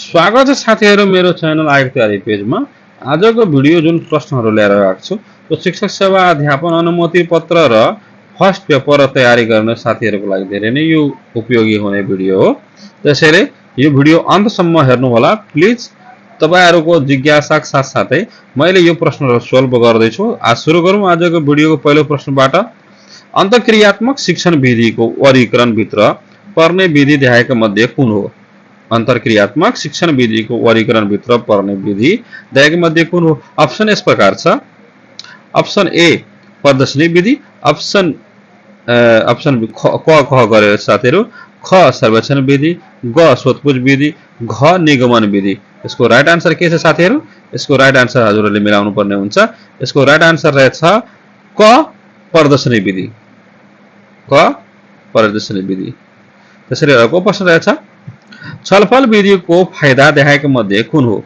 स्वागत छ साथीहरू मेरो च्यानल आयोग तयारी पेजमा। आजको भिडियो जुन प्रश्नहरू लिएर आएको छु त्यो शिक्षक सेवा अध्यापन अनुमति पत्र र फर्स्ट पेपर तयारी गर्ने साथीहरूको लागि धेरै नै यो उपयोगी हुने भिडियो हो। त्यसैले यो भिडियो अन्तसम्म हेर्नु होला प्लिज। तपाईहरुको जिज्ञासाका साथसाथै मैले यो प्रश्नहरू सोल्भ गर्दै छु। आज सुरु गरौँ आजको भिडियोको पहिलो प्रश्नबाट। अन्तर्क्रियात्मक शिक्षण विधिको वर्गीकरण भित्र पर्ने विधि देखाएका मध्ये कुन हो? अन्तर्क्रियात्मक शिक्षण विधिको वर्गीकरण भित्र पर्ने विधि देखाएका मध्ये कुन हो? अप्सन यस प्रकार छ। अप्सन ए प्रदर्शनी विधि, अप्सन क गरेर साथीहरू, ख सर्वेक्षण विधि, ग सोधपुछ विधि, घ निगमन विधि। यसको राइट आन्सर के छ साथीहरू? यसको राइट आन्सर हजुरहरूले मिलाउनु पर्ने हुन्छ। यसको राइट आन्सर रहेछ क प्रदर्शनी विधि। क प्रदर्शनी विधि। त्यसैले अर्को प्रश्न रहेछ, छलफल विधिको फाइदा देखाएका मध्ये कुन हो?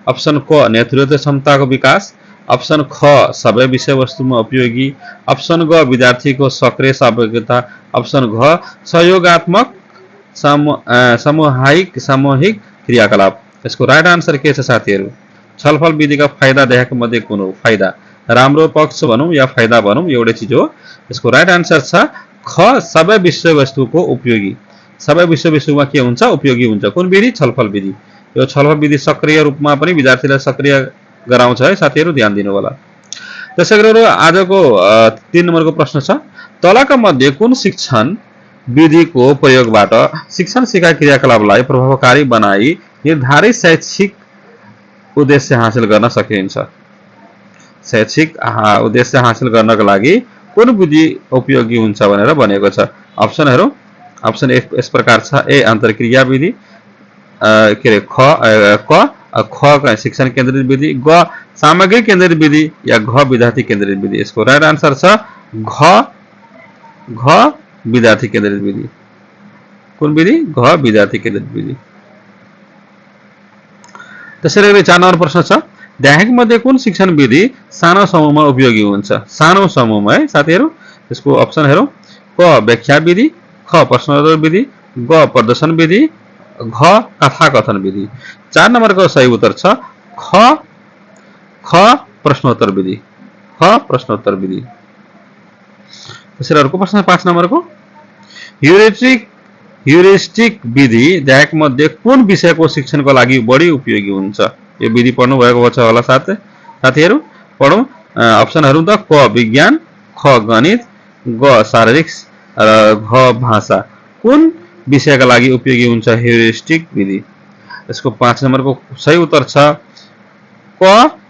अप्सन क नेतृत्व क्षमताको विकास, अप्सन ख सबै विषयवस्तुमा उपयोगी, अप्सन ग विद्यार्थीको सक्रिय सहभागिता, अप्सन घ सहयोगात्मक सामूहिक क्रियाकलाप। यसको राइट आन्सर के छ साथीहरू? छलफल विधिका फाइदा देखाएका मध्ये कुन हो? फाइदा राम्रो पक्ष भनौँ या फाइदा भनौँ एउटै चिज हो। यसको राइट आन्सर छ ख सबै विषयवस्तुको उपयोगी। सबै विषयवस्तुमा के हुन्छ? उपयोगी हुन्छ। कुन विधि? छलफल विधि। यो छलफल विधि सक्रिय रूपमा पनि विद्यार्थीलाई सक्रिय गराउँछ है साथीहरू, ध्यान दिनु होला। त्यसैगरी आजको 3 नम्बरको प्रश्न छ, तलका मध्ये कुन शिक्षण विधिको प्रयोगबाट शिक्षण सिकाइ क्रियाकलापलाई प्रभावकारी बनाई निर्धारित शैक्षिक उद्देश्य हासिल गर्न सकिन्छ? शैक्षिक उद्देश्य हासिल गर्नका लागि कुन विधि उपयोगी हुन्छ भनेर भनेको छ। अप्सनहरू अप्सन यस प्रकार छ। ए अन्तर्क्रिया विधि, के रे ख शिक्षण केन्द्रित विधि, ग सामग्री केन्द्रित विधि या घ विद्यार्थी केन्द्रित विधि। यसको राइट आन्सर छ घ विद्यार्थी केन्द्रित विधि। कुन विधि? घ विद्यार्थी केन्द्रित विधि। त्यसैले 4 नम्बर प्रश्न छ, देखाएका मध्ये कुन शिक्षण विधि सानो समूहमा उपयोगी हुन्छ? सानो समूहमा है साथीहरू। यसको अप्सन हेरौँ, क व्याख्या विधि, ख प्रश्नोत्तर विधि, ग प्रदर्शन विधि, घ कथाकथन विधि। 4 नम्बरको सही उत्तर छ ख प्रश्नोत्तर विधि। ख प्रश्नोत्तर विधि। त्यसैले अर्को प्रश्न 5 नम्बरको, ह्युरिस्टिक विधि देखाएका मध्ये कुन विषयको शिक्षणको लागि बढी उपयोगी हुन्छ? यो विधि पढ्नु भएको छ होला साथीहरू। पढौँ अप्सनहरू त, क विज्ञान, ख गणित, ग शारीरिक र घ भाषा। कुन विषयका लागि उपयोगी हुन्छ ह्युरिस्टिक विधि? यसको 5 नम्बरको सही उत्तर छ क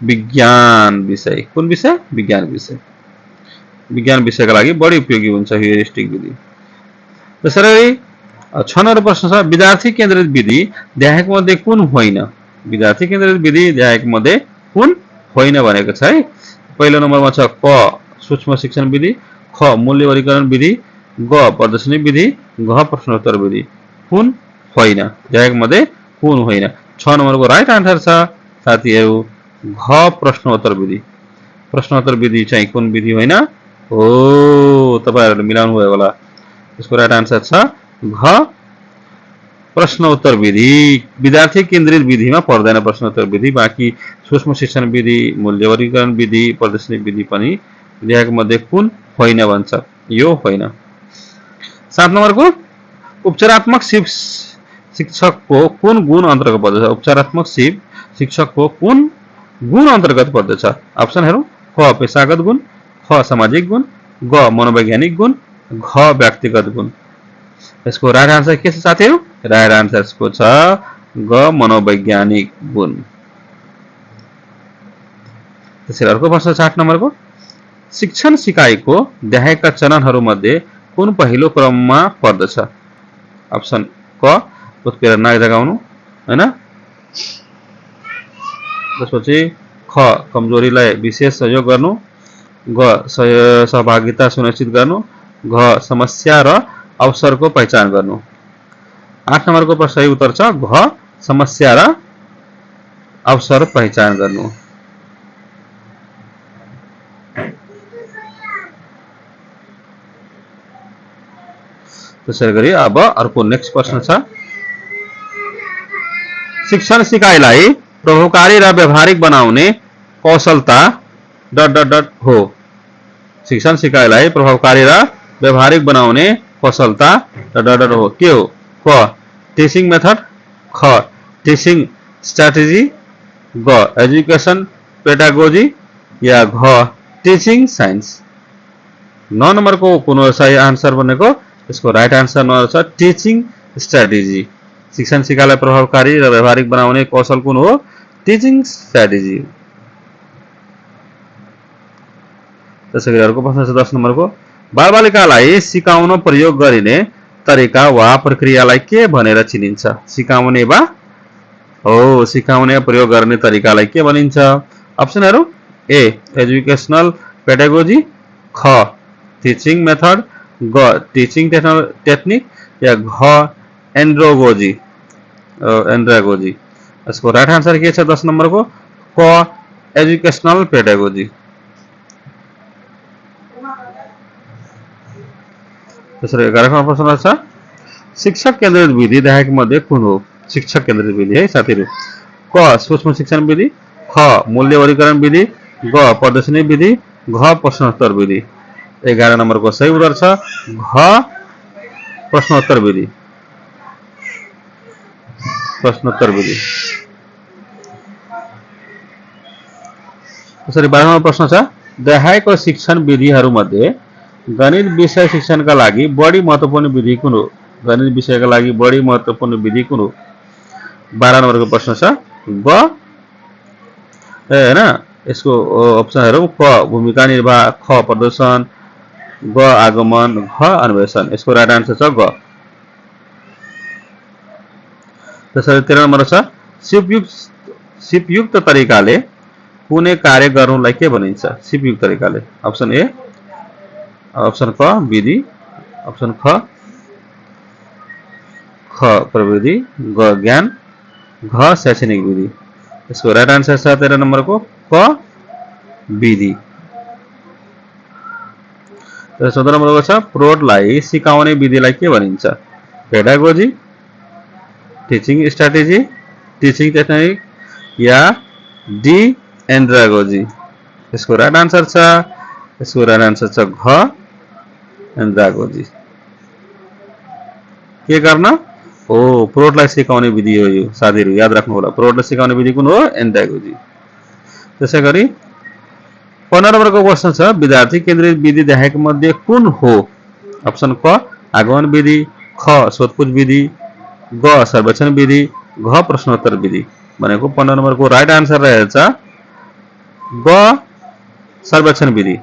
विज्ञान विषय। कुन विषय? विज्ञान विषय। विज्ञान विषयका लागि बढी उपयोगी हुन्छ ह्युरिस्टिक विधि। त्यसैले 6 नम्बर प्रश्न छ, विद्यार्थी केन्द्रित विधि देखाएका मध्ये कुन होइन? विद्यार्थी केन्द्रित विधि देखाएका मध्ये कुन होइन भनेको छ है। पहिलो नम्बरमा छ क सूक्ष्म शिक्षण विधि, ख मूल्य वर्गीकरण विधि, ग प्रदर्शनी विधि, घ प्रश्नोत्तर विधि। कुन होइन? देखाएका मध्ये कुन होइन? 6 नम्बरको राइट आन्सर छ साथीहरू घ प्रश्नोत्तर विधि। प्रश्नोत्तर विधि चाहिँ कुन विधि होइन हो? तपाईहरुले मिलाउनु भयो होला। यसको राइट आन्सर छ घ प्रश्नोत्तर विधि। विद्यार्थी केन्द्रित विधिमा पर्दैन प्रश्नोत्तर विधि। बाँकी सूक्ष्म शिक्षण विधि, मूल्य वर्गीकरण विधि, प्रदर्शनी विधि पनि देखाएका मध्ये कुन होइन भन्छ? यो होइन। 7 नम्बरको, उपचारात्मक शिक्षकको कुन गुण अन्तर्गत पर्दछ? उपचारात्मक शिक्षकको कुन गुण अन्तर्गत पर्दछ? अप्सन हेरौँ, क पेशागत गुण, ख सामाजिक गुण, ग मनोवैज्ञानिक गुण, घ व्यक्तिगत गुण। यसको राइट आन्सर के छ साथीहरू? राइट आन्सर को छ ग मनोवैज्ञानिक गुण। त्यसैले अर्को प्रश्न 8 नम्बरको, शिक्षण सिकाइको देखाएका चरणहरूमध्ये कुन पहिलो क्रममा पर्दछ? अप्सन क उत्प्रेरणा जगाउनु हैन, त्यसपछि ख कमजोरीलाई विशेष सहयोग गर्नु, ग सहभागिता सुनिश्चित गर्नु, घ समस्या र अवसरको पहिचान गर्नु। 8 नम्बरको सही उत्तर छ घ समस्या र अवसर पहिचान गर्नु। त्यसैगरी अब अर्को नेक्स्ट प्रश्न छ, शिक्षण सिकाइलाई प्रभावकारी र व्यावहारिक बनाउने कौशलता डट डट डट हो। शिक्षण सिकाइलाई प्रभावकारी र व्यावहारिक बनाउने कौशलता डट डट डट हो। के हो? क टिचिङ मेथड, ख टिचिङ स्ट्र्याटेजी, ग एजुकेशन पेडागोजी या घ टिचिङ साइन्स। 9 नंबर को कुन सही आंसर बनेको? यसको राइट आंसर नंबर छ टिचिङ स्ट्र्याटेजी। शिक्षण सिकाइलाई प्रभावकारी र व्यावहारिक बनाउने कौशल कुन हो? Teaching strategy. त्यसैगरी अर्को प्रश्न छ 10 नंबर को बालबालिकालाई सिकाउन प्रयोग गरिने तरिका वा प्रक्रियालाई के भनेर चिनिन्छ? सिकाउने वा हो सिकाउने प्रयोग गर्ने तरिकालाई के भनिन्छ? अप्सनहरु ए एजुकेशनल पेडागोजी, ख टिचिङ मेथड, ग टिचिङ टेक्निक या घ एन्ड्रोगोजी एन्ड्रागोजी। यसको राइट आन्सर के छ 10 नंबर को? क एजुकेशनल पेडागोजी। त्यसरी 11 प्रश्न छ शिक्षक केन्द्रित विधि देखाएको मध्ये कुन हो? शिक्षक केन्द्रित विधि है साथीहरु। क सूक्ष्म शिक्षण विधि, ख मूल्य वर्गीकरण विधि, ग प्रदर्शनी विधि, घ प्रश्नोत्तर विधि। 11 नंबर को सही उत्तर छ घ प्रश्नोत्तर विधि। प्रश्नोत्तर विधि। त्यसरी 12 नंबर प्रश्न छ देखाएको शिक्षण विधिहरू मध्ये गणित विषय शिक्षणका लागि बढी महत्त्वपूर्ण विधि कुन हो? गणित विषयका लागि बढी महत्त्वपूर्ण विधि कुन हो? 12 नंबर को प्रश्न छ ग हैन यसको अप्सनहरु क भूमिका निर्वाह, ख प्रदर्शन, ग आगमन, घ अन्वेषण। यसको राइट आन्सर छ ग। त्यसैले 13 नंबर छ सिपयुक्त तरिकाले कुनै कार्य गर्नुलाई के भनिन्छ? सिपयुक्त तरिकाले। अप्सन ए अप्सन क विधि, अप्सन ख प्रविधि, ग ज्ञान, घ शैक्षणिक विधि। यसको राइट आन्सर छ 13 नंबर को क विधि। 14 नंबर को छ प्रौढलाई सिकाउने विधिलाई के भनिन्छ? Pedagogy, teaching strategy, teaching technique या डी एन्ड्रागोजी। यसको राइट आन्सर छ घ एन्ड्रागोजी। के गर्न? ओ प्रौढलाई सिकाउने विधि हो यो साथीहरु याद राख्नु होला। प्रौढलाई सिकाउने विधि कुन हो? एन्ड्रागोजी। त्यसैगरी 15 नंबर को क्वेशन छ विद्यार्थी केन्द्रित विधि देखाएको मध्ये कुन हो? अप्सन क आगमन विधि, ख सोधपुछ विधि, ग सर्वेक्षण विधि, घ प्रश्नोत्तर विधि। भनेको 15 नंबर को राइट आन्सर रहेछ ग सर्वेक्षण विधि।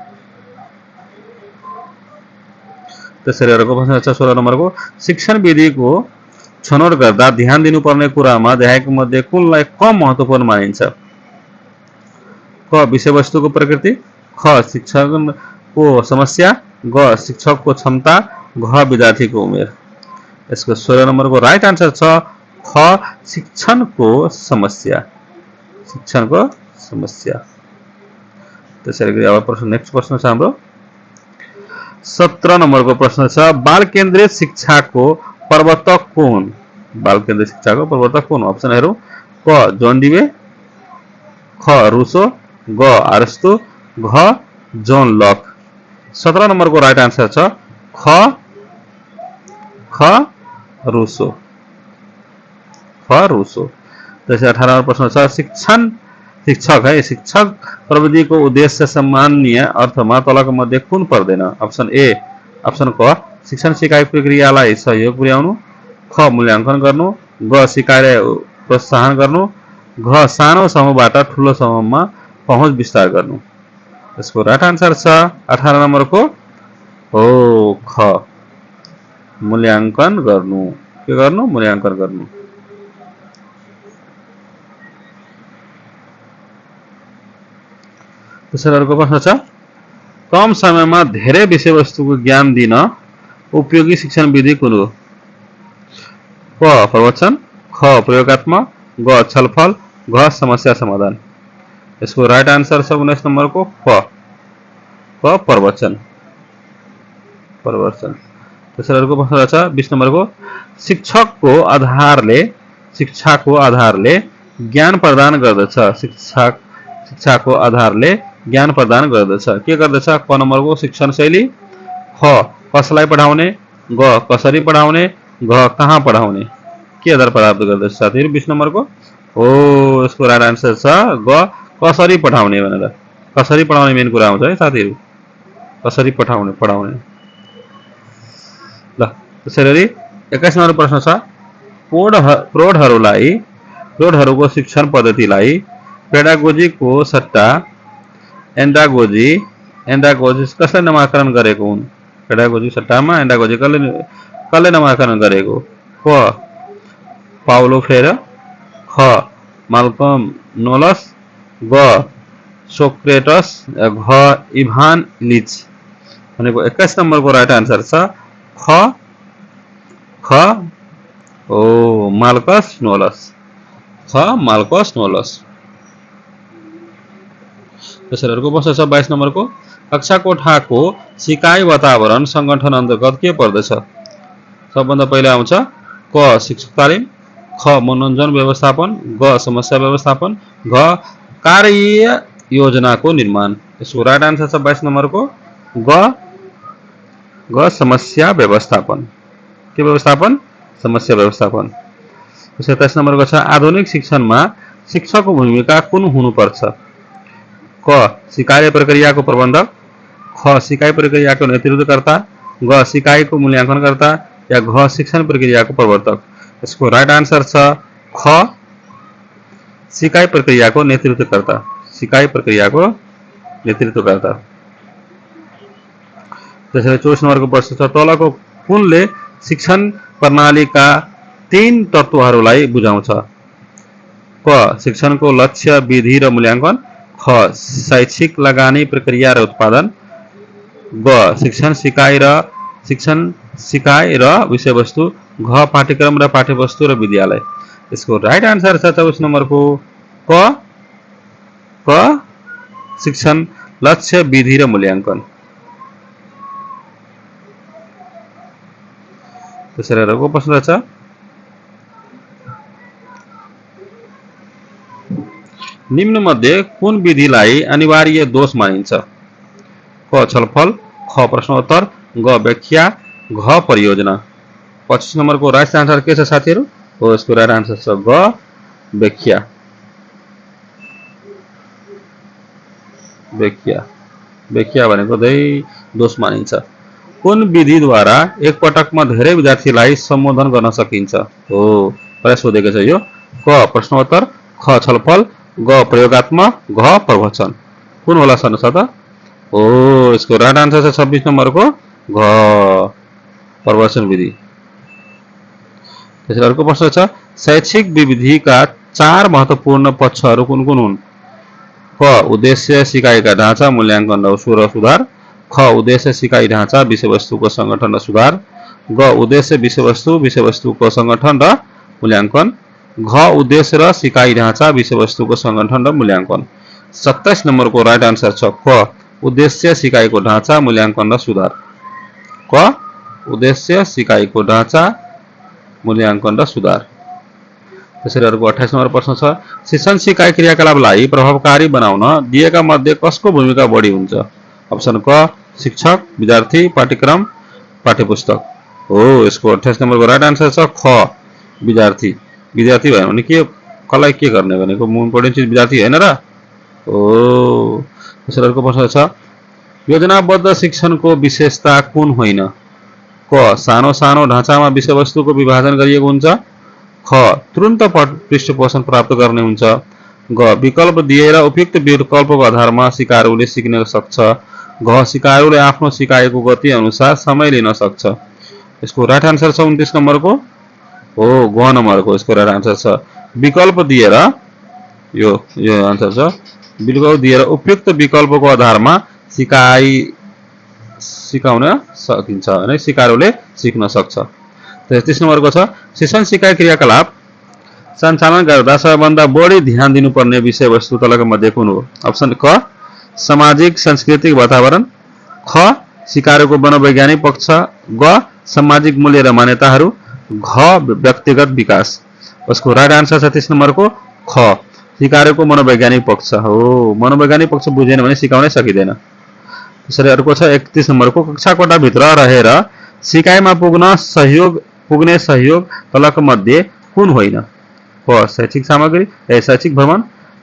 त्यसैले अर्को प्रश्न छ 16 नंबर को शिक्षण विधिको छनौट गर्दा ध्यान दिनुपर्ने कुरामा देखाएको मध्ये कुनलाई कम महत्त्वपूर्ण मानिन्छ? क विषयवस्तुको प्रकृति, ख शिक्षकको समस्या, ग शिक्षकको क्षमता, घ विद्यार्थीको उमेर। यसको 16 नंबर को राइट आन्सर छ ख शिक्षणको समस्या। शिक्षणको समस्या। त्यसैले अब प्रश्न नेक्स्ट प्रश्न छ हाम्रो 17 नंबर को प्रश्न छ बाल केन्द्रित शिक्षाको प्रवर्तक कौन? बाल केन्द्रित शिक्षाको प्रवर्तक कौन? अप्सनहरु क जोन डिवे, ख रुसो, ग अरस्तु, घ जोन लक। 17 नंबर को राइट आंसर छ ख रुसो। जैसे 18 नंबर प्रश्न छ शिक्षक प्रविधिको उद्देश्य सामान्य अर्थमा तलका मध्ये कुन पर्दैन? अप्सन ए अप्सन क शिक्षण सिकाइ प्रक्रियालाई सहयोग पुर्याउनु, ख मूल्याङ्कन गर्नु, ग सिकाइलाई प्रोत्साहन गर्नु, घ सानो समूहबाट ठूलो समूहमा पहुँच विस्तार गर्नु। यसको राइट आन्सर छ 18 नंबर को हो ख मूल्याङ्कन गर्नु। के गर्नु? मूल्याङ्कन गर्नु। त्यसैले अर्को प्रश्न छ कम समयमा धेरै विषयवस्तुको ज्ञान दिन उपयोगी शिक्षण विधि कुन हो? क प्रवचन, ख प्रयोगात्मक, ग छलफल, घ समस्या समाधान। यसको राइट आन्सर छ 19 नंबर को क प्रवचन। त्यसैले अर्को प्रश्न छ 20 नंबर को शिक्षकको आधारले शिक्षाको आधारले ज्ञान प्रदान गर्दछ। शिक्षाको आधारले ज्ञान प्रदान गर्दछ। के गर्दछ? क नम्बरको शिक्षण शैली, ख कसलाई पढाउने, ग कसरी पढाउने, घ कहाँ पढाउने, के आधार प्राप्त गर्दछ साथीहरू? 20 नम्बरको हो यसको राइट आन्सर छ ग कसरी पढाउने भनेर। कसरी पढाउने मेन कुरा आउँछ है साथीहरू, कसरी पढाउने। ल त्यसैगरी 21 नम्बर प्रश्न छ प्रौढहरूको शिक्षण पद्धतिलाई पेडागोजीको सट्टा एन्डागोजी कसले नामाकरण गरेको हुन्? पेडागोजी सट्टामा एन्डागोजी कसले नामाकरण गरेको? क पाउलो फ्रेयर, ख माल्कम नोलस, ग सोक्रेटस, घ इभान इलिच भनेको 21 नम्बरको राइट आन्सर छ ख मार्कस नोलस। त्यसैले अर्को प्रश्न छ 22 नम्बरको कक्षा कोठाको सिकाइ वातावरण संगठन अन्तर्गत के पर्दछ? सबभन्दा पहिला आउँछ क शिक्षक तालिम, ख मनोरञ्जन व्यवस्थापन, ग समस्या व्यवस्थापन, घ कार्य योजनाको निर्माण। यसको राइट आन्सर छ 22 नम्बरको ग समस्या व्यवस्थापन। के व्यवस्थापन? समस्या व्यवस्थापन। 27 नम्बरको छ आधुनिक शिक्षणमा शिक्षकको भूमिका कुन हुनुपर्छ? क सिकाइ प्रक्रियाको प्रबन्धक, ख सिकाइ प्रक्रियाको नेतृत्वकर्ता, ग सिकाइको मूल्याङ्कनकर्ता, या घ शिक्षण प्रक्रियाको प्रवर्तक। यसको राइट आन्सर छ ख सिकाइ प्रक्रियाको नेतृत्वकर्ता। त्यसैले 24 नम्बरको प्रश्न छ तलको कुनले शिक्षण प्रणालीका 3 तत्त्वहरूलाई बुझाउँछ? क शिक्षणको लक्ष्य, विधि र मूल्याङ्कन, ख शैक्षिक लगानी, प्रक्रिया र उत्पादन, ग शिक्षण सिकाइ र विषयवस्तु, घ पाठ्यक्रम र पाठ्यवस्तु र विद्यालय। यसको राइट आन्सर छ 24 नम्बरको क शिक्षण लक्ष्य, विधि र मूल्याङ्कन। त्यसैले अर्को प्रश्न छ निम्न मध्ये कुन विधिलाई अनिवार्य दोष मानिन्छ? क छलफल, ख प्रश्नोत्तर, ग व्याख्या, घ परियोजना। 25 नम्बरको राइट आन्सर के छ साथीहरू? हो यसको राइट आन्सर छ ग व्याख्या भनेको दोष मानिन्छ। कुन विधिद्वारा एक पटकमा धेरै विद्यार्थीलाई सम्बोधन गर्न सकिन्छ? हो प्रयास सोधेको छ यो। क प्रश्नोत्तर, ख छलफल, ग प्रयोगात्मक, घ प्रवचन। कुन होला सर त? हो यसको राइट आन्सर छ 26 नम्बरको घ प्रवचन विधि। त्यसैले अर्को प्रश्न छ शैक्षिक विधिका 4 महत्त्वपूर्ण पक्षहरू कुन कुन हुन्? क उद्देश्य, सिकाइका ढाँचा, मूल्याङ्कन र सुधार, ख उद्देश्य, सिकाइ ढाँचा, विषयवस्तुको संगठन र सुधार, ग उद्देश्य, विषयवस्तुको संगठन र मूल्याङ्कन, घ उद्देश्य र सिकाइ ढाँचा, विषयवस्तुको संगठन र मूल्याङ्कन। 27 नम्बरको राइट आन्सर छ ख उद्देश्य, सिकाइको ढाँचा, मूल्याङ्कन र सुधार। क उद्देश्य, सिकाइको ढाँचा, मूल्याङ्कन र सुधार। त्यसैले अर्को 28 नम्बर प्रश्न छ शिक्षण सिकाइ क्रियाकलापलाई प्रभावकारी बनाउन दिएका मध्ये कसको भूमिका बढी हुन्छ? अप्सन क शिक्षक, विद्यार्थी, पाठ्यक्रम, पाठ्यपुस्तक। हो यसको 28 नम्बरको राइट आन्सर छ ख विद्यार्थी भयो भने कसलाई के गर्ने भनेको मुन इम्पोर्टेन्ट चिज विद्यार्थी हैन र? हो त्यसैले अर्को प्रश्न छ योजनाबद्ध शिक्षणको विशेषता कुन होइन? क सानो ढाँचामा विषयवस्तुको विभाजन गरिएको हुन्छ, ख तुरुन्त पृष्ठपोषण प्राप्त गर्ने हुन्छ, ग विकल्प दिएर उपयुक्त विकल्पको आधारमा सिकारुले सिक्न सक्छ, घ सिकारुले आफ्नो सिकाएको गति अनुसार समय लिन सक्छ। यसको राइट आन्सर छ 29 नम्बरको हो घ नम्बरको यसको राइट आन्सर छ विकल्प दिएर यो आन्सर छ विकल्प दिएर उपयुक्त विकल्पको आधारमा सिकाउन सकिन्छ हैन सिकारुले सिक्न सक्छ। 33 नम्बरको छ शिक्षण सिकाइ क्रियाकलाप सञ्चालन गर्दा सबैभन्दा बढी ध्यान दिनुपर्ने विषयवस्तु तलका मध्ये कुन हो? अप्सन क सामाजिक सांस्कृतिक वातावरण, ख सिकारुको मनोवैज्ञानिक पक्ष, ग सामाजिक मूल्य र मान्यताहरू, घ व्यक्तिगत विकास। उसको राइट आन्सर छ 30 नम्बरको ख। सिकाएको मनोवैज्ञानिक पक्ष हो। मनोवैज्ञानिक पक्ष बुझेन भने सिकाउनै सकिँदैन। त्यसरी अर्को छ 31 नम्बरको कक्षा कोठाभित्र रहेर सिकाइमा पुग्ने सहयोग तलक मध्ये कुन होइन? क शैक्षिक सामग्री, शैक्षिक भ्रमण,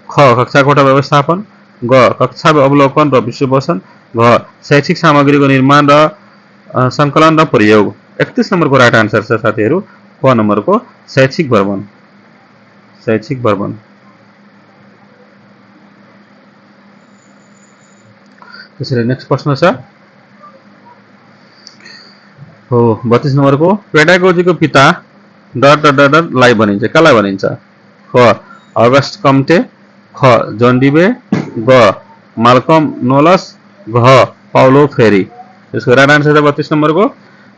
ख कक्षा कोठा व्यवस्थापन, ग कक्षा अवलोकन र विश्लेषण, घ शैक्षिक सामग्रीको निर्माण र सङ्कलन र प्रयोग। 31 नम्बरको राइट आन्सर छ साथीहरू क नम्बरको शैक्षिक भ्रमण। शैक्षिक भ्रमण। त्यसरी नेक्स्ट प्रश्न छ हो 32 नम्बरको पेडागोजीको पिता लाई भनिन्छ, कसलाई भनिन्छ? क अगस्ट कम्टे, ख जोन डिबे, ग माल्कम नोलस, घ पाउलो फ्रेरी। यसको राइट आन्सर छ 32 नम्बरको।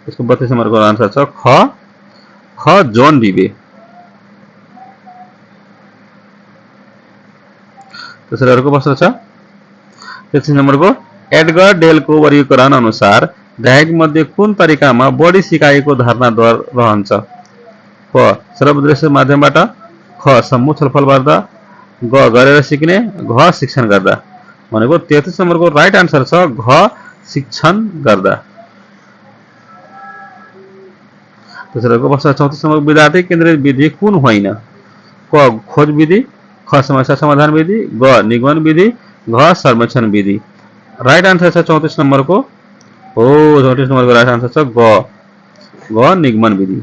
यसको 32 नम्बरको आन्सर छ ख जोन डिबे। त्यसरी अर्को प्रश्न छ 33 नम्बरको एडगर डेलको वर्गीकरण अनुसार दायक मध्ये कुन तरिकामा बढी सिकाइको धारणा रहन्छ? क सर्वदृश्य माध्यमबाट, ख समूह छलफल गर्दा, ग गरेर सिक्ने, घ शिक्षण गर्दा। भनेको 33 नम्बरको राइट आन्सर छ घ शिक्षण गर्दा। त्यसैको प्रश्न 34 नम्बरको विद्यार्थी केन्द्रित विधि कुन होइन? क खोज विधि, ख समस्या समाधान विधि, ग निगमन विधि, घ सर्वेक्षण विधि। राइट आन्सर छ 34 नम्बरको हो। 34 नम्बरको राइट आन्सर छ ग निगमन विधि।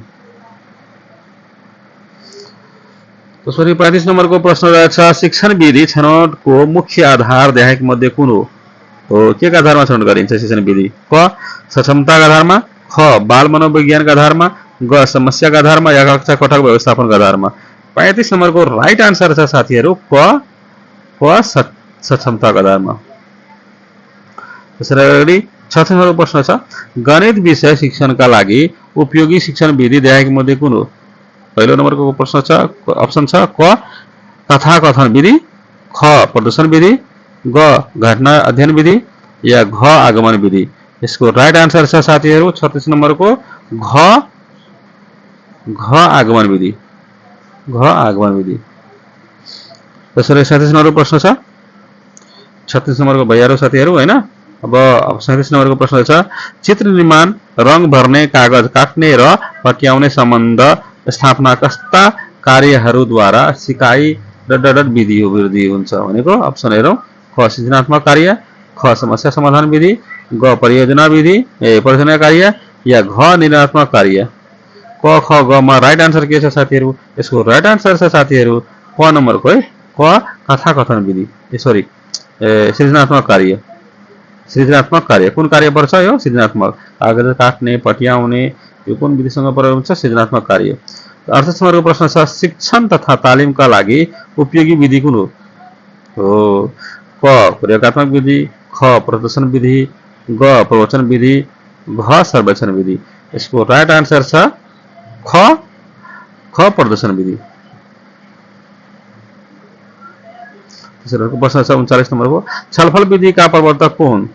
त्यसपछि 35 नम्बरको प्रश्न रहेछ शिक्षण विधि छनौटको मुख्य आधार दायक मध्ये कुन हो? के का आधारमा छनौट गरिन्छ शिक्षण विधि? क सक्षमताका आधारमा, ख बाल मनोविज्ञानका आधारमा, ग समस्याका आधारमा, या कक्षा कोठाको व्यवस्थापनका आधारमा। 35 नम्बरको राइट आन्सर छ साथीहरू क सक्षमताका आधारमा। त्यसरी अगाडि 36 नम्बरको प्रश्न छ गणित विषय शिक्षणका लागि उपयोगी शिक्षण विधि दायक मध्ये कुन हो? पहिलो नम्बरको प्रश्न छ अप्सन छ क कथाकथन विधि, ख प्रदर्शन विधि, ग घटना अध्ययन विधि, या घ आगमन विधि। यसको राइट आन्सर छ साथीहरू 36 नम्बरको घ आगमन विधि। घ आगमन विधि। त्यसरी 37 नम्बरको प्रश्न छ 36 नम्बरको भइहाल्यो साथीहरू हैन। अब 37 नम्बरको प्रश्न छ चित्र निर्माण, रङ भर्ने, कागज काट्ने र पट्याउने सम्बन्ध स्थापना कस्ता कार्यहरूद्वारा सिकाइ विधि हुन्छ? भनेको अप्सन हेरौँ ख सृजनात्मक कार्य, ख समस्या समाधान विधि, ग परियोजना कार्य, या घ निर्णयात्मक कार्य। क ख ग मा राइट आन्सर के छ साथीहरू? यसको राइट आन्सर छ साथीहरू क नम्बरको है क कथाकथन विधि। सरी सृजनात्मक कार्य। सृजनात्मक कार्य कुन कार्य पर्छ? यो सृजनात्मक कागज काट्ने, पट्याउने, यो कुन विधिसँग प्रयोग हुन्छ? सृजनात्मक कार्य। 38 नम्बरको प्रश्न छ शिक्षण तथा तालिमका लागि उपयोगी विधि कुन हो? क प्रयोगात्मक विधि, ख प्रदर्शन विधि, ग प्रवचन विधि, घ सर्वेक्षण विधि। यसको राइट आन्सर छ ख प्रदर्शन विधि। त्यसैको प्रश्न छ 39 नम्बरको छलफल विधिका प्रवर्तक को हुन्?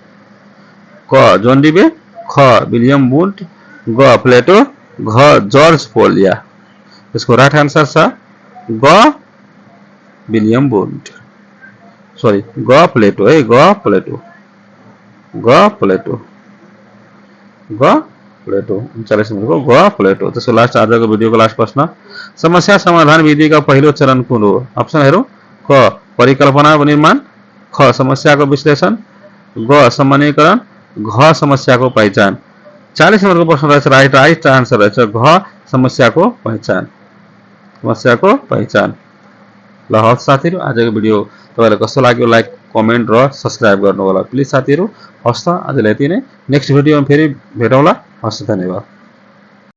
क जोन डिबे, ख विलियम वुन्ट, ग प्लेटो, घ जर्ज पोलिया। यसको राइट आन्सर छ ग विलियम वुन्ट। सरी ग प्लेटो है ग प्लेटो। 39 नम्बरको ग प्लेटो। त्यसको लास्ट आजको भिडियोको लास्ट प्रश्न समस्या समाधान विधिका पहिलो चरण कुन हो? अप्सन हेरौँ क परिकल्पना निर्माण, ख समस्याको विश्लेषण, ग सामान्यीकरण, घ समस्याको पहिचान। 40 नम्बरको प्रश्न रहेछ राइट आन्सर रहेछ घ समस्याको पहिचान। समस्याको पहिचान। ल हस् साथीहरू आजको भिडियो तपाईलाई कस्तो लाग्यो लाइक कमेन्ट र सब्स्क्राइब गर्नु होला प्लिज साथीहरू। हस् त आजलाई यति नै। नेक्स्ट भिडियोमा फेरि भेटौँला। हस् धन्यवाद।